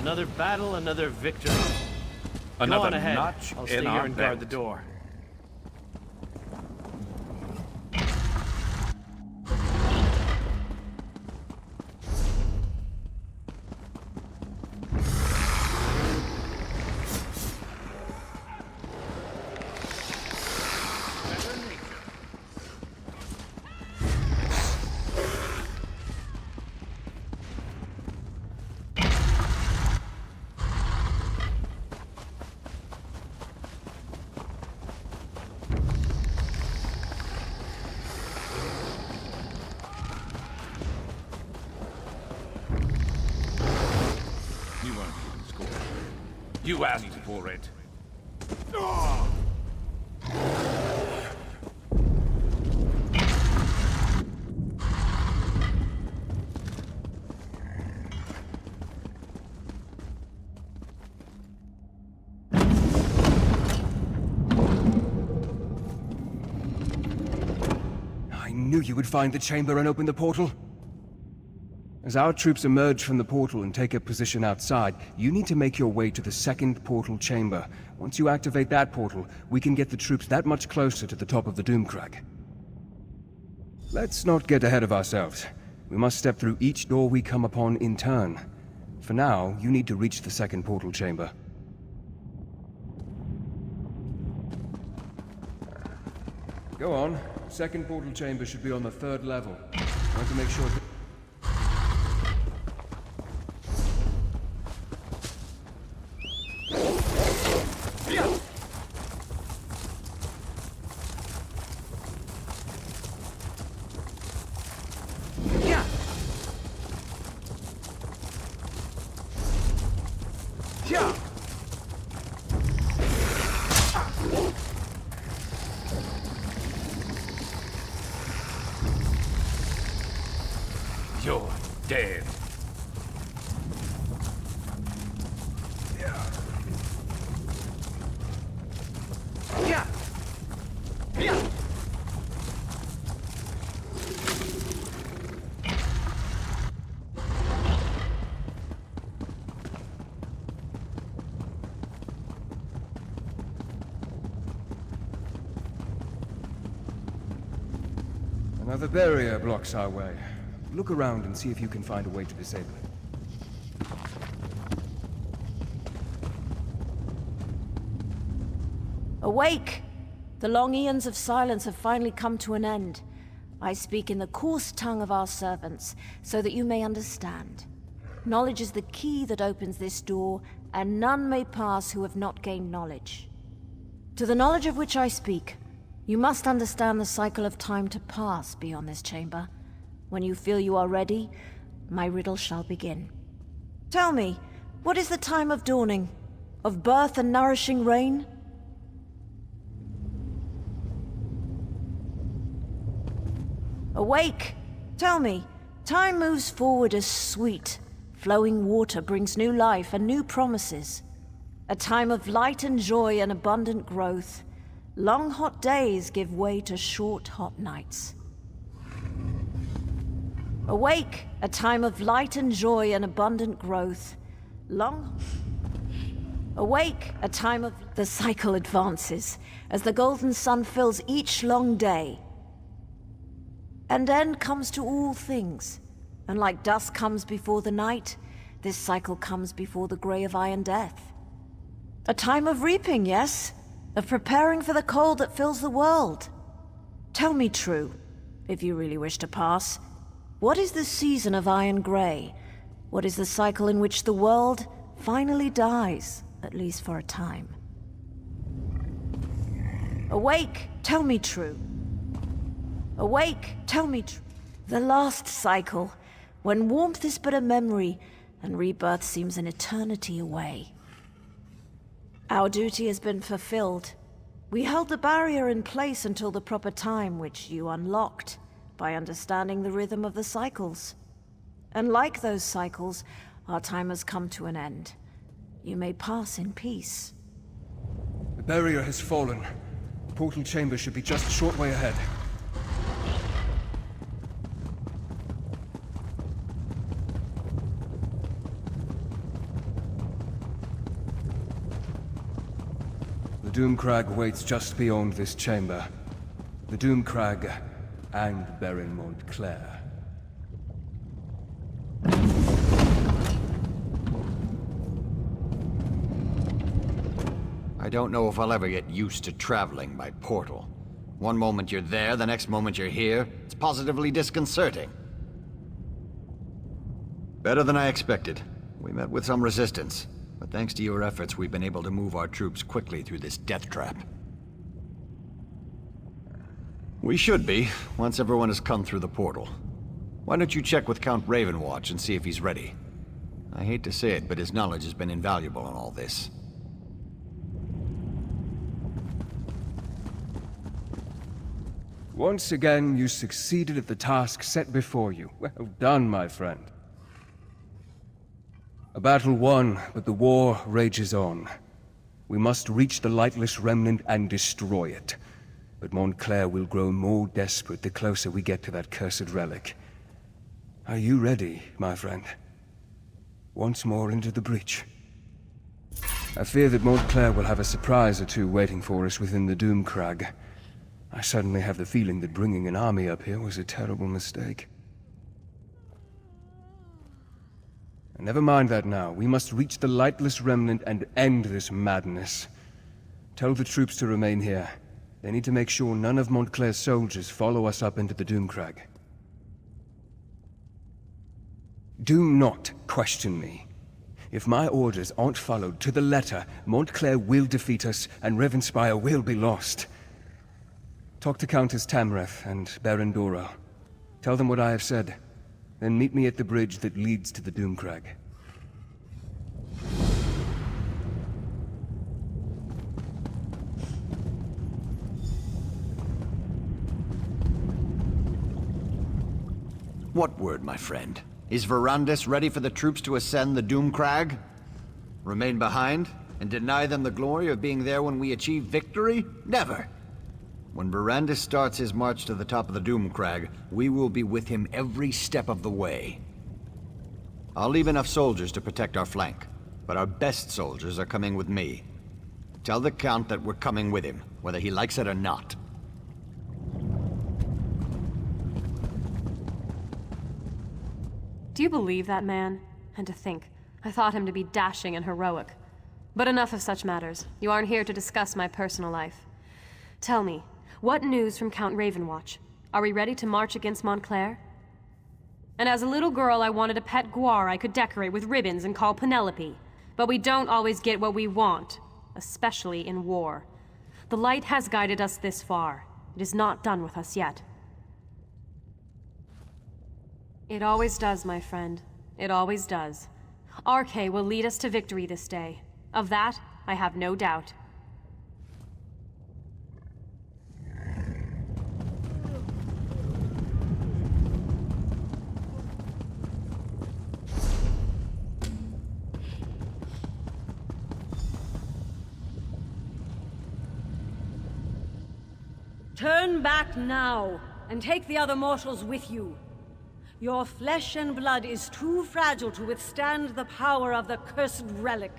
Another battle, another victory. Another Go on ahead. notch I'll stay in here our and guard belt. the door. You weren't keeping score. You asked for it. I knew you would find the chamber and open the portal. As our troops emerge from the portal and take a position outside, you need to make your way to the second portal chamber. Once you activate that portal, we can get the troops that much closer to the top of the Doomcrag. Let's not get ahead of ourselves. We must step through each door we come upon in turn. For now, you need to reach the second portal chamber. Go on. Second portal chamber should be on the 3rd level. I want to make sure that... You're dead. Another barrier blocks our way. Look around and see if you can find a way to disable it. Awake! The long eons of silence have finally come to an end. I speak in the coarse tongue of our servants, so that you may understand. Knowledge is the key that opens this door, and none may pass who have not gained knowledge. To the knowledge of which I speak, you must understand the cycle of time to pass beyond this chamber. When you feel you are ready, my riddle shall begin. Tell me, what is the time of dawning? Of birth and nourishing rain? Awake! Tell me, time moves forward as sweet. Flowing water brings new life and new promises. A time of light and joy and abundant growth. Long hot days give way to short hot nights. Awake, a time of light and joy and abundant growth. Awake, a time of... The cycle advances, as the golden sun fills each long day. And end comes to all things, and like dusk comes before the night, this cycle comes before the grey of iron death. A time of reaping, yes? Of preparing for the cold that fills the world. Tell me true, if you really wish to pass. What is the season of iron grey? What is the cycle in which the world finally dies, at least for a time? Awake, tell me true. Awake, tell me true. The last cycle, when warmth is but a memory, and rebirth seems an eternity away. Our duty has been fulfilled. We held the barrier in place until the proper time, which you unlocked by understanding the rhythm of the cycles. And like those cycles, our time has come to an end. You may pass in peace. The barrier has fallen. The portal chamber should be just a short way ahead. The Doomcrag waits just beyond this chamber. The Doomcrag and Baron Montclair. I don't know if I'll ever get used to traveling by portal. One moment you're there, the next moment you're here. It's positively disconcerting. Better than I expected. We met with some resistance, but thanks to your efforts, we've been able to move our troops quickly through this death trap. We should be, once everyone has come through the portal. Why don't you check with Count Ravenwatch and see if he's ready? I hate to say it, but his knowledge has been invaluable in all this. Once again, you succeeded at the task set before you. Well done, my friend. A battle won, but the war rages on. We must reach the lightless remnant and destroy it. But Montclair will grow more desperate the closer we get to that cursed relic. Are you ready, my friend? Once more into the breach. I fear that Montclair will have a surprise or two waiting for us within the Doomcrag. I suddenly have the feeling that bringing an army up here was a terrible mistake. Never mind that now. We must reach the lightless remnant and end this madness. Tell the troops to remain here. They need to make sure none of Montclair's soldiers follow us up into the Doomcrag. Do not question me. If my orders aren't followed to the letter, Montclair will defeat us and Rivenspire will be lost. Talk to Countess Tamreth and Baron Dora. Tell them what I have said. Then meet me at the bridge that leads to the Doomcrag. What word, my friend? Is Verandis ready for the troops to ascend the Doomcrag? Remain behind and deny them the glory of being there when we achieve victory? Never! When Verandis starts his march to the top of the Doomcrag, we will be with him every step of the way. I'll leave enough soldiers to protect our flank, but our best soldiers are coming with me. Tell the Count that we're coming with him, whether he likes it or not. Do you believe that man? And to think, I thought him to be dashing and heroic. But enough of such matters. You aren't here to discuss my personal life. Tell me, what news from Count Ravenwatch? Are we ready to march against Montclair? And as a little girl, I wanted a pet guar I could decorate with ribbons and call Penelope. But we don't always get what we want, especially in war. The light has guided us this far. It is not done with us yet. It always does, my friend. It always does. RK will lead us to victory this day. Of that, I have no doubt. Turn back now, and take the other mortals with you. Your flesh and blood is too fragile to withstand the power of the cursed relic.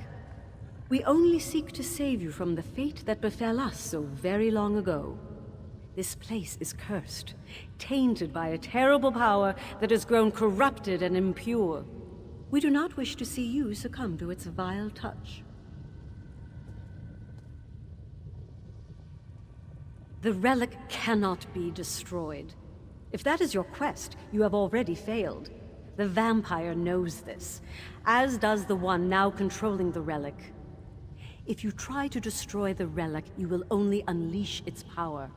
We only seek to save you from the fate that befell us so very long ago. This place is cursed, tainted by a terrible power that has grown corrupted and impure. We do not wish to see you succumb to its vile touch. The relic cannot be destroyed. If that is your quest, you have already failed. The vampire knows this, as does the one now controlling the relic. If you try to destroy the relic, you will only unleash its power.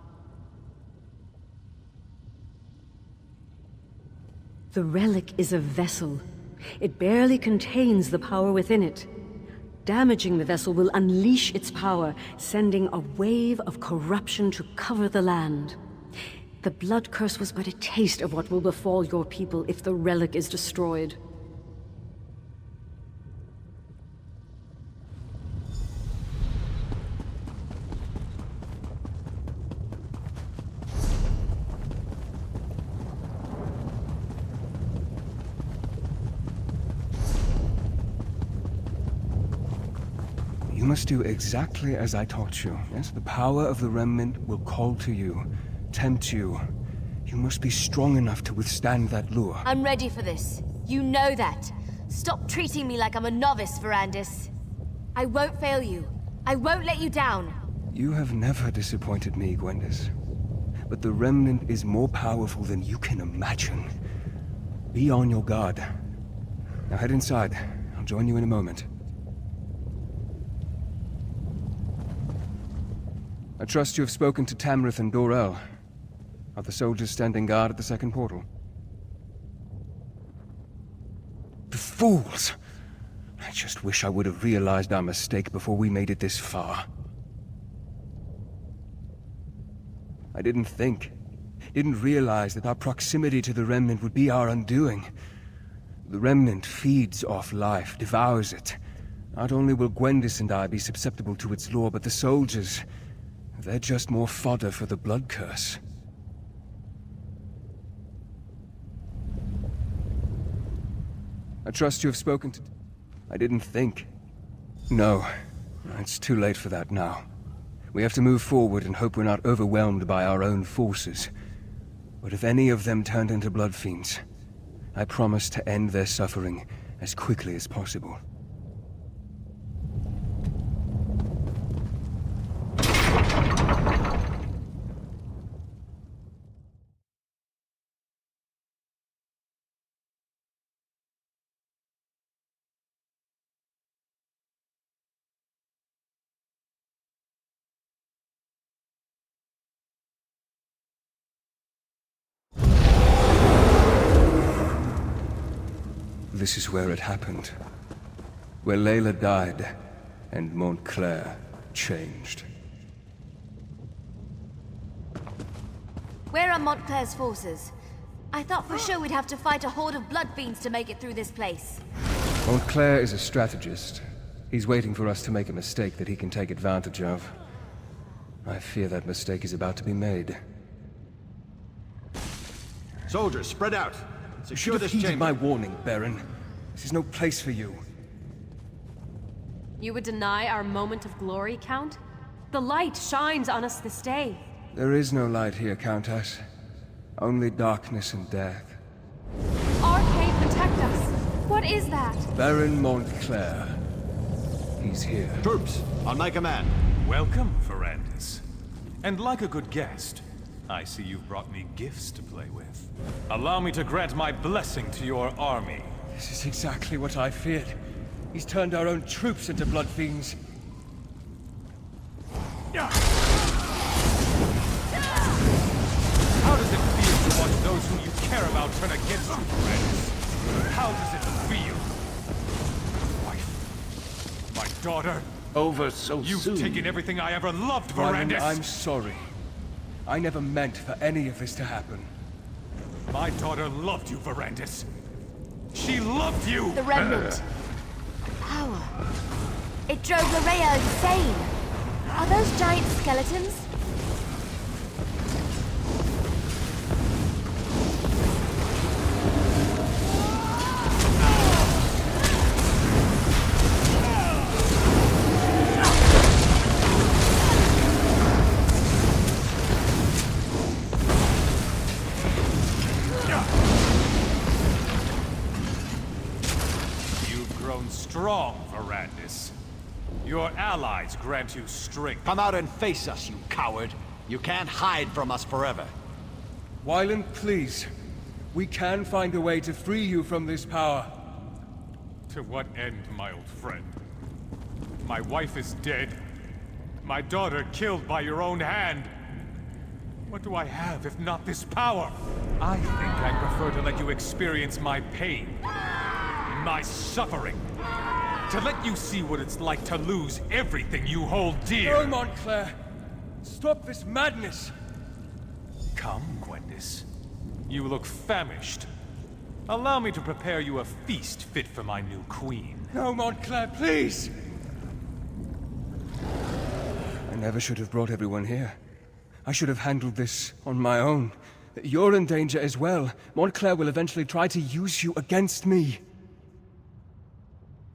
The relic is a vessel. It barely contains the power within it. Damaging the vessel will unleash its power, sending a wave of corruption to cover the land. The blood curse was but a taste of what will befall your people if the relic is destroyed. You must do exactly as I taught you. Yes, the power of the remnant will call to you, tempt you. You must be strong enough to withstand that lure. I'm ready for this. You know that. Stop treating me like I'm a novice, Verandis. I won't fail you. I won't let you down. You have never disappointed me, Gwendis. But the remnant is more powerful than you can imagine. Be on your guard. Now head inside. I'll join you in a moment. I trust you have spoken to Tamrith and Dorel. Are the soldiers standing guard at the second portal? The fools! I just wish I would have realized our mistake before we made it this far. I didn't realize that our proximity to the Remnant would be our undoing. The Remnant feeds off life, devours it. Not only will Gwendis and I be susceptible to its lore, but the soldiers... they're just more fodder for the blood curse. I trust you have spoken to... I didn't think. No. It's too late for that now. We have to move forward and hope we're not overwhelmed by our own forces. But if any of them turned into blood fiends, I promise to end their suffering as quickly as possible. This is where it happened. Where Ayleid died, and Montclair changed. Where are Montclair's forces? I thought for sure we'd have to fight a horde of blood fiends to make it through this place. Montclair is a strategist. He's waiting for us to make a mistake that he can take advantage of. I fear that mistake is about to be made. Soldiers, spread out. You should have heeded my warning, Baron. This is no place for you. You would deny our moment of glory, Count? The light shines on us this day. There is no light here, Countess. Only darkness and death. Arcade, protect us! What is that? Baron Montclair. He's here. Troops, on my command. Welcome, Verandis. And like a good guest, I see you've brought me gifts to play with. Allow me to grant my blessing to your army. This is exactly what I feared. He's turned our own troops into blood fiends. How does it feel to watch those whom you care about turn against you, Verandis? How does it feel? Wife, my daughter. Over so You've soon. taken everything I ever loved, Baron, Verandis. I'm sorry. I never meant for any of this to happen. My daughter loved you, Verandis. She loved you! The Remnant. Power. It drove Larea insane. Are those giant skeletons? Strong, Verandis. Your allies grant you strength. Come out and face us, you coward. You can't hide from us forever. Wyland, please. We can find a way to free you from this power. To what end, my old friend? My wife is dead. My daughter killed by your own hand. What do I have if not this power? I think I prefer to let you experience my pain. My suffering. To let you see what it's like to lose everything you hold dear. No, Montclair! Stop this madness! Come, Gwendis. You look famished. Allow me to prepare you a feast fit for my new queen. No, Montclair, please! I never should have brought everyone here. I should have handled this on my own. You're in danger as well. Montclair will eventually try to use you against me.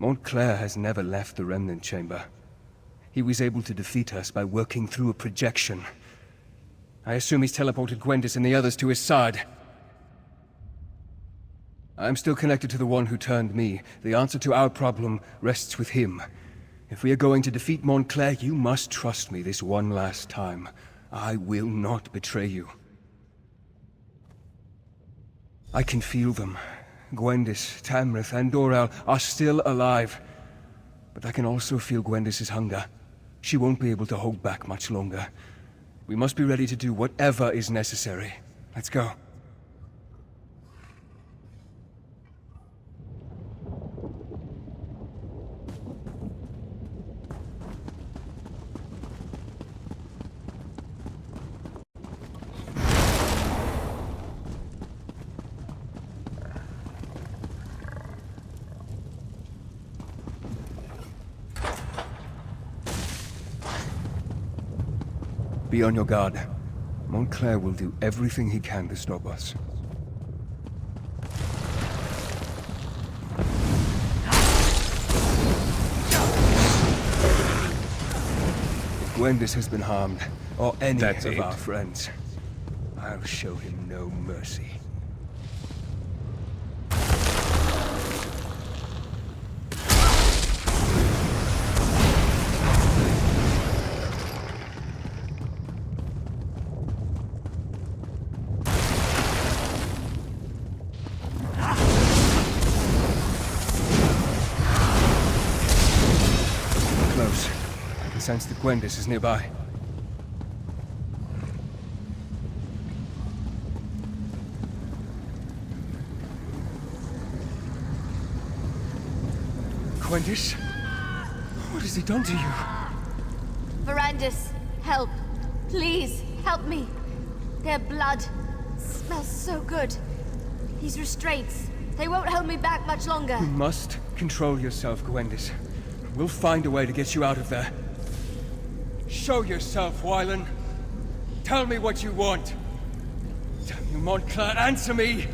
Montclair has never left the Remnant Chamber. He was able to defeat us by working through a projection. I assume he's teleported Gwendis and the others to his side. I'm still connected to the one who turned me. The answer to our problem rests with him. If we are going to defeat Montclair, you must trust me this one last time. I will not betray you. I can feel them. Gwendis, Tamrith, and Doral are still alive. But I can also feel Gwendis' hunger. She won't be able to hold back much longer. We must be ready to do whatever is necessary. Let's go. Be on your guard. Montclair will do everything he can to stop us. If Gwendis has been harmed, or any of our friends, I'll show him no mercy. Sense that Gwendis is nearby. Gwendis? What has he done to you? Verandis, help. Please, help me. Their blood smells so good. These restraints, they won't hold me back much longer. You must control yourself, Gwendis. We'll find a way to get you out of there. Show yourself, Wylan. Tell me what you want. Damn you, Montclair, answer me!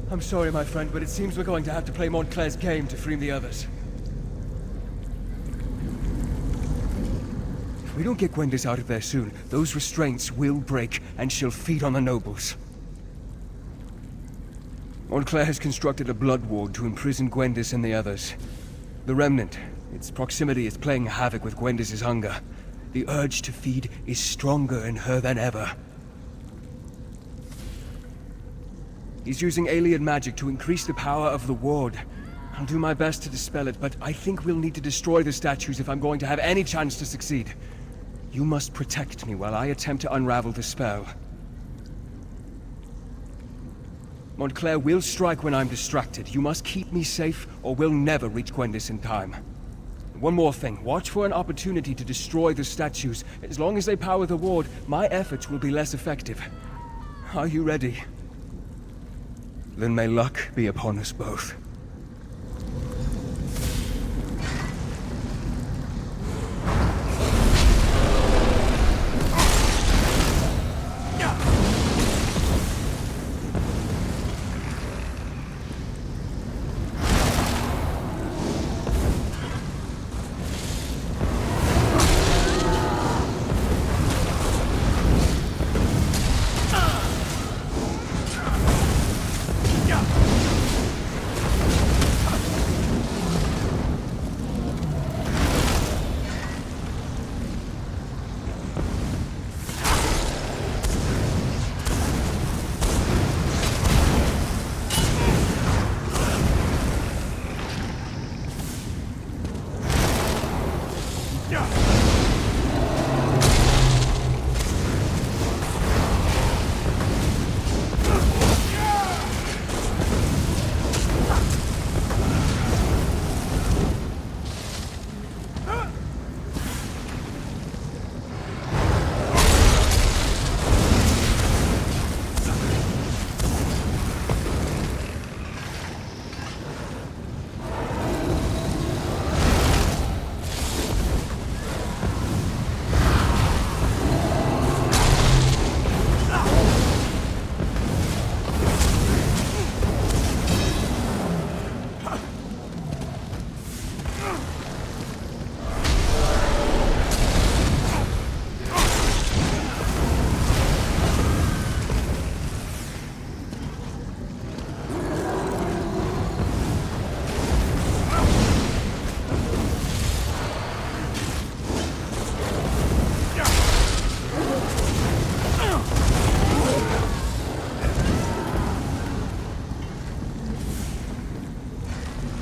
I'm sorry, my friend, but it seems we're going to have to play Montclair's game to free the others. If we don't get Gwendis out of there soon, those restraints will break, and she'll feed on the nobles. Montclair has constructed a blood ward to imprison Gwendis and the others. The Remnant, its proximity is playing havoc with Gwendis' hunger. The urge to feed is stronger in her than ever. He's using Ayleid magic to increase the power of the ward. I'll do my best to dispel it, but I think we'll need to destroy the statues if I'm going to have any chance to succeed. You must protect me while I attempt to unravel the spell. Montclair will strike when I'm distracted. You must keep me safe, or we'll never reach Gwendis in time. One more thing. Watch for an opportunity to destroy the statues. As long as they power the ward, my efforts will be less effective. Are you ready? Then may luck be upon us both.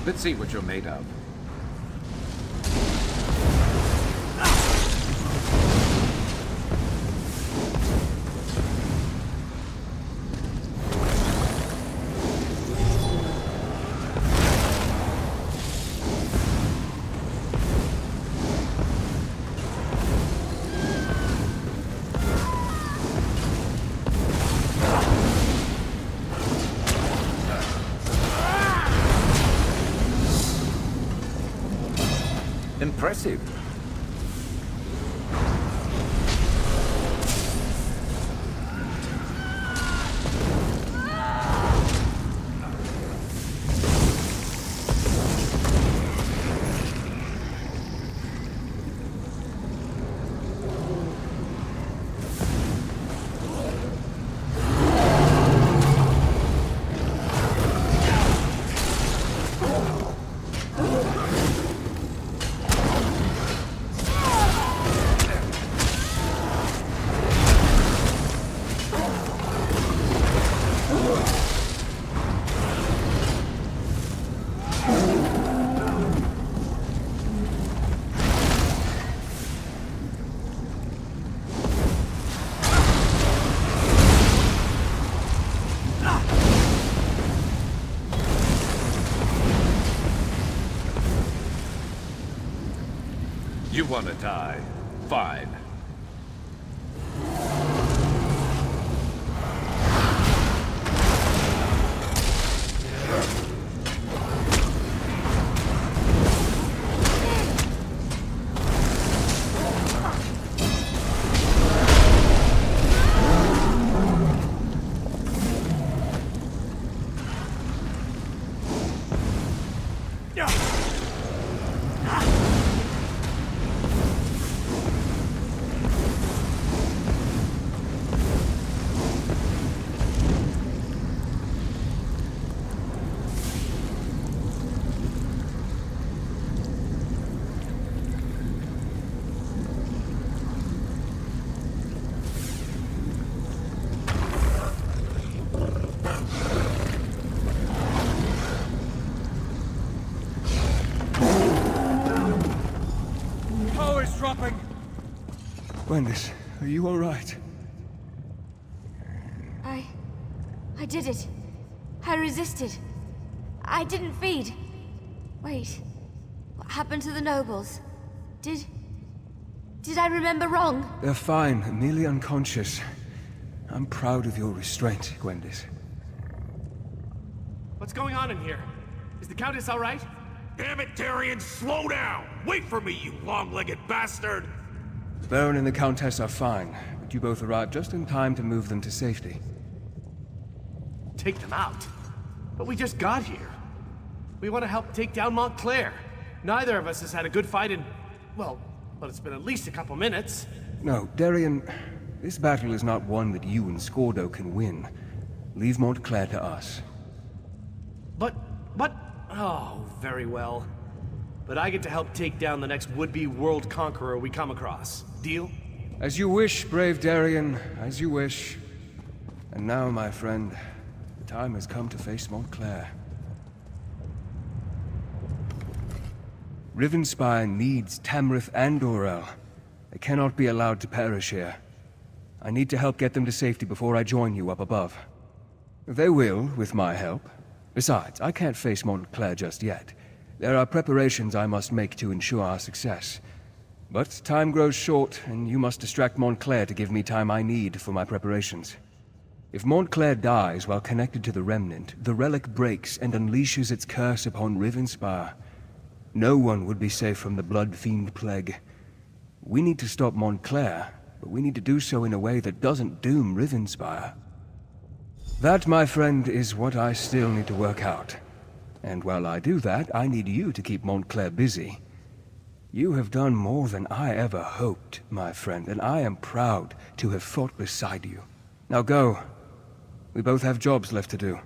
Let's see what you're made of. Impressive. You want to die? Fine. Gwendis, are you all right? I did it. I resisted. I didn't feed. Wait. What happened to the nobles? Did I remember wrong? They're fine, merely unconscious. I'm proud of your restraint, Gwendis. What's going on in here? Is the Countess all right? Damn it, Darian, slow down! Wait for me, you long-legged bastard! Baron and the Countess are fine, but you both arrived just in time to move them to safety. Take them out? But we just got here. We want to help take down Montclair. Neither of us has had a good fight in... well, it's been at least a couple minutes. No, Darian, this battle is not one that you and Scordo can win. Leave Montclair to us. But... oh, very well. But I get to help take down the next would-be world conqueror we come across. Deal? As you wish, brave Darian, as you wish. And now, my friend, the time has come to face Montclair. Rivenspire needs Tamrith and Dorel. They cannot be allowed to perish here. I need to help get them to safety before I join you up above. They will, with my help. Besides, I can't face Montclair just yet. There are preparations I must make to ensure our success. But time grows short, and you must distract Montclair to give me time I need for my preparations. If Montclair dies while connected to the Remnant, the relic breaks and unleashes its curse upon Rivenspire. No one would be safe from the Blood Fiend Plague. We need to stop Montclair, but we need to do so in a way that doesn't doom Rivenspire. That, my friend, is what I still need to work out. And while I do that, I need you to keep Montclair busy. You have done more than I ever hoped, my friend, and I am proud to have fought beside you. Now go. We both have jobs left to do.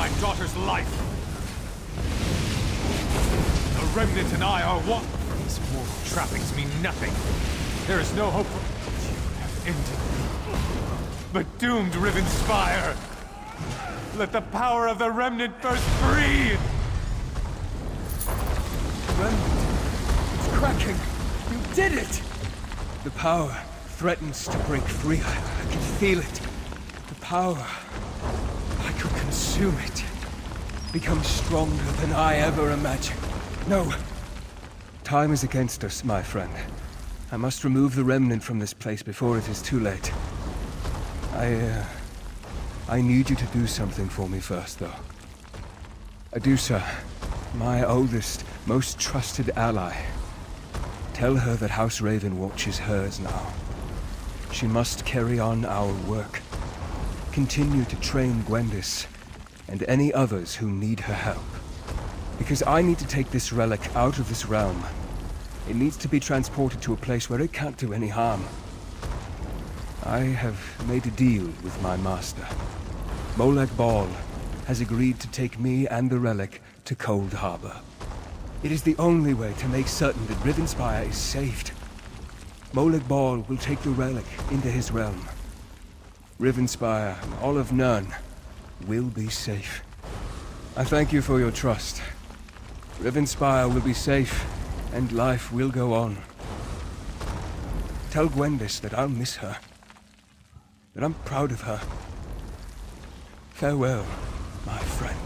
my daughter's life. The Remnant and I are one. These mortal trappings mean nothing. There is no hope for... You have ended me. But doomed Rivenspire! Let the power of the Remnant burst free! Remnant, it's cracking! You did it! The power threatens to break free. I can feel it. The power... I could consume it. Become stronger than I ever imagined. No. Time is against us, my friend. I must remove the Remnant from this place before it is too late. I need you to do something for me first, though. Adusa, my oldest, most trusted ally. Tell her that House Ravenwatch is hers now. She must carry on our work. Continue to train Gwendis, and any others who need her help. Because I need to take this relic out of this realm. It needs to be transported to a place where it can't do any harm. I have made a deal with my master. Molag Bal has agreed to take me and the relic to Cold Harbor. It is the only way to make certain that Rivenspire is saved. Molag Bal will take the relic into his realm. Rivenspire and all of Nurn will be safe. I thank you for your trust. Rivenspire will be safe, and life will go on. Tell Gwendis that I'll miss her. That I'm proud of her. Farewell, my friend.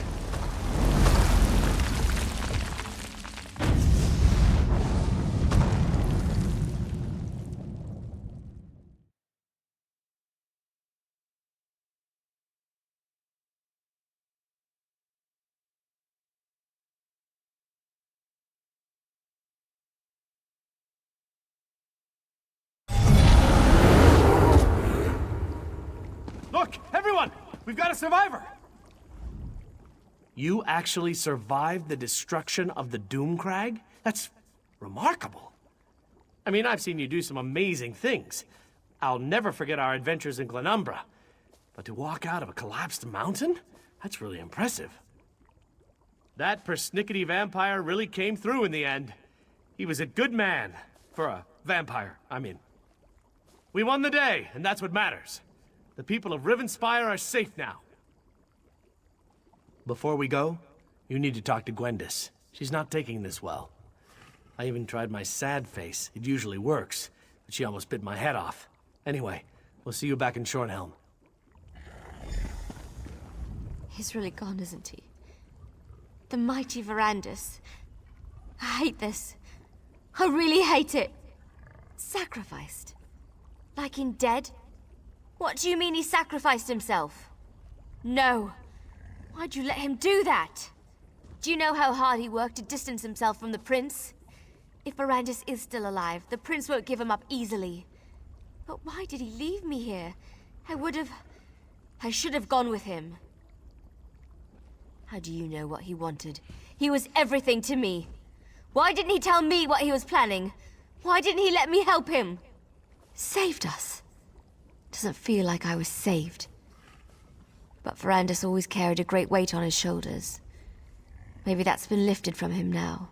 Look, everyone! We've got a survivor! You actually survived the destruction of the Doomcrag? That's remarkable. I mean, I've seen you do some amazing things. I'll never forget our adventures in Glenumbra. But to walk out of a collapsed mountain? That's really impressive. That persnickety vampire really came through in the end. He was a good man. For a vampire, I mean. We won the day, and that's what matters. The people of Rivenspire are safe now. Before we go, you need to talk to Gwendis. She's not taking this well. I even tried my sad face. It usually works, but she almost bit my head off. Anyway, we'll see you back in Shornhelm. He's really gone, isn't he? The mighty Verandis. I hate this. I really hate it. Sacrificed. Like in dead? What do you mean he sacrificed himself? No. Why'd you let him do that? Do you know how hard he worked to distance himself from the prince? If Verandis is still alive, the prince won't give him up easily. But why did he leave me here? I should have gone with him. How do you know what he wanted? He was everything to me. Why didn't he tell me what he was planning? Why didn't he let me help him? Saved us. Doesn't feel like I was saved. But Verandis always carried a great weight on his shoulders. Maybe that's been lifted from him now.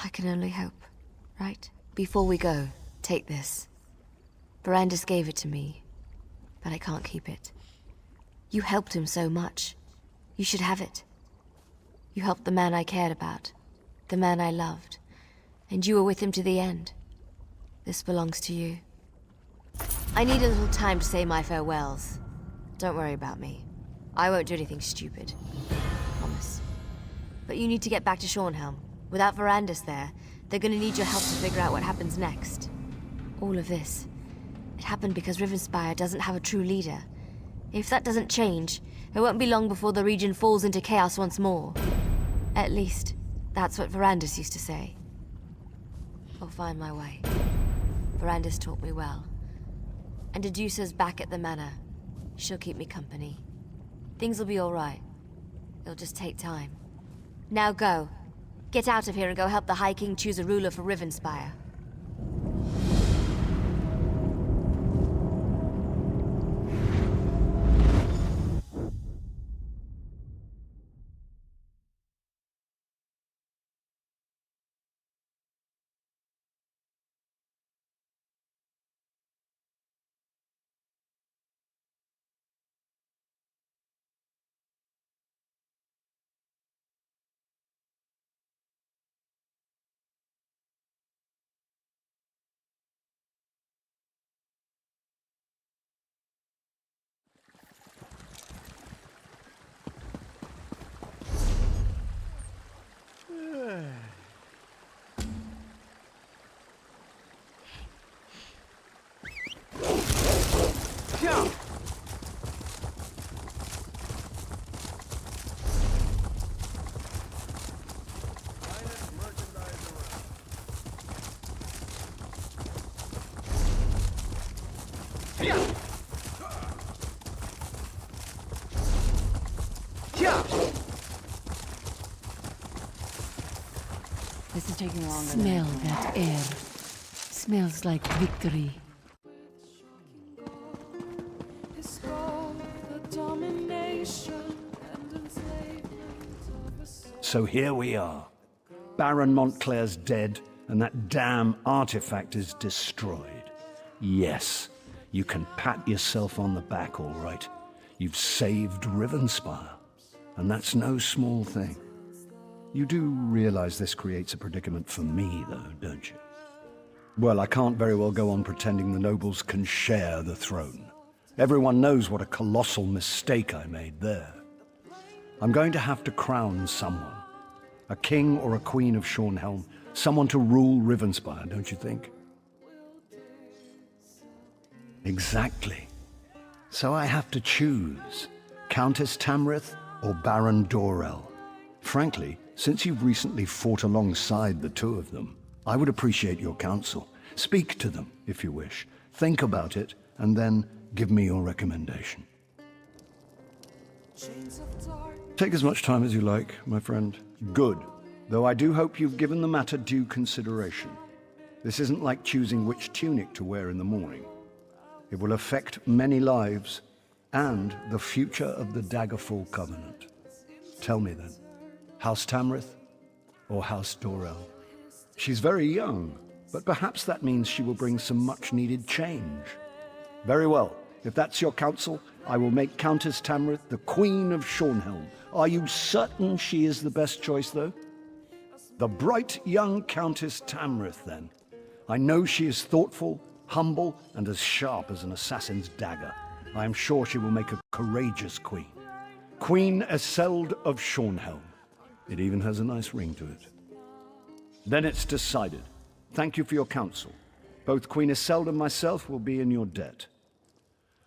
I can only hope, right? Before we go, take this. Verandis gave it to me, but I can't keep it. You helped him so much. You should have it. You helped the man I cared about, the man I loved, and you were with him to the end. This belongs to you. I need a little time to say my farewells. Don't worry about me. I won't do anything stupid. Promise. But you need to get back to Shornhelm. Without Verandis there, they're gonna need your help to figure out what happens next. All of this, it happened because Rivenspire doesn't have a true leader. If that doesn't change, it won't be long before the region falls into chaos once more. At least, that's what Verandis used to say. I'll find my way. Verandis taught me well. And Adusa's back at the manor. She'll keep me company. Things will be all right. It'll just take time. Now go. Get out of here and go help the High King choose a ruler for Rivenspire. taking longer. Smell that air. Smells like victory. So here we are. Baron Montclair's dead, and that damn artifact is destroyed. Yes, you can pat yourself on the back, all right. You've saved Rivenspire, and that's no small thing. You do realize this creates a predicament for me, though, don't you? Well, I can't very well go on pretending the nobles can share the throne. Everyone knows what a colossal mistake I made there. I'm going to have to crown someone. A king or a queen of Shornhelm. Someone to rule Rivenspire, don't you think? Exactly. So I have to choose. Countess Tamrith or Baron Dorell. Frankly, since you've recently fought alongside the two of them, I would appreciate your counsel. Speak to them, if you wish. Think about it, and then give me your recommendation. Take as much time as you like, my friend. Good. Though I do hope you've given the matter due consideration. This isn't like choosing which tunic to wear in the morning. It will affect many lives, and the future of the Daggerfall Covenant. Tell me then, House Tamrith or House Dorell? She's very young, but perhaps that means she will bring some much-needed change. Very well. If that's your counsel, I will make Countess Tamrith the Queen of Shornhelm. Are you certain she is the best choice, though? The bright young Countess Tamrith, then. I know she is thoughtful, humble, and as sharp as an assassin's dagger. I am sure she will make a courageous queen. Queen Ayleid of Shornhelm. It even has a nice ring to it. Then it's decided. Thank you for your counsel. Both Queen Ayleid and myself will be in your debt.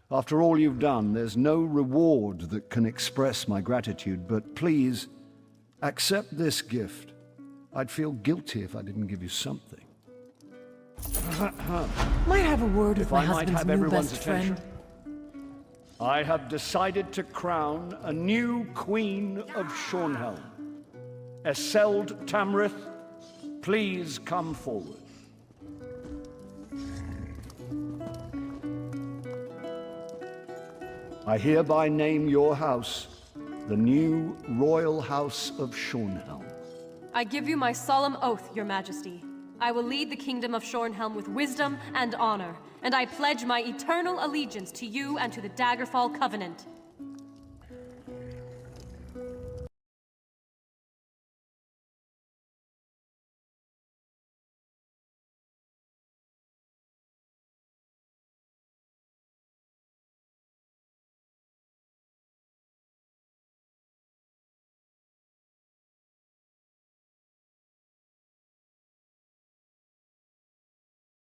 After all you've done, there's no reward that can express my gratitude, but please, accept this gift. I'd feel guilty if I didn't give you something. Might have a word with my If I might husband's have new everyone's best attention. friend. I have decided to crown a new Queen of Shornhelm. Ayleid Tamrith, please come forward. I hereby name your house the new Royal House of Shornhelm. I give you my solemn oath, Your Majesty. I will lead the kingdom of Shornhelm with wisdom and honor, and I pledge my eternal allegiance to you and to the Daggerfall Covenant.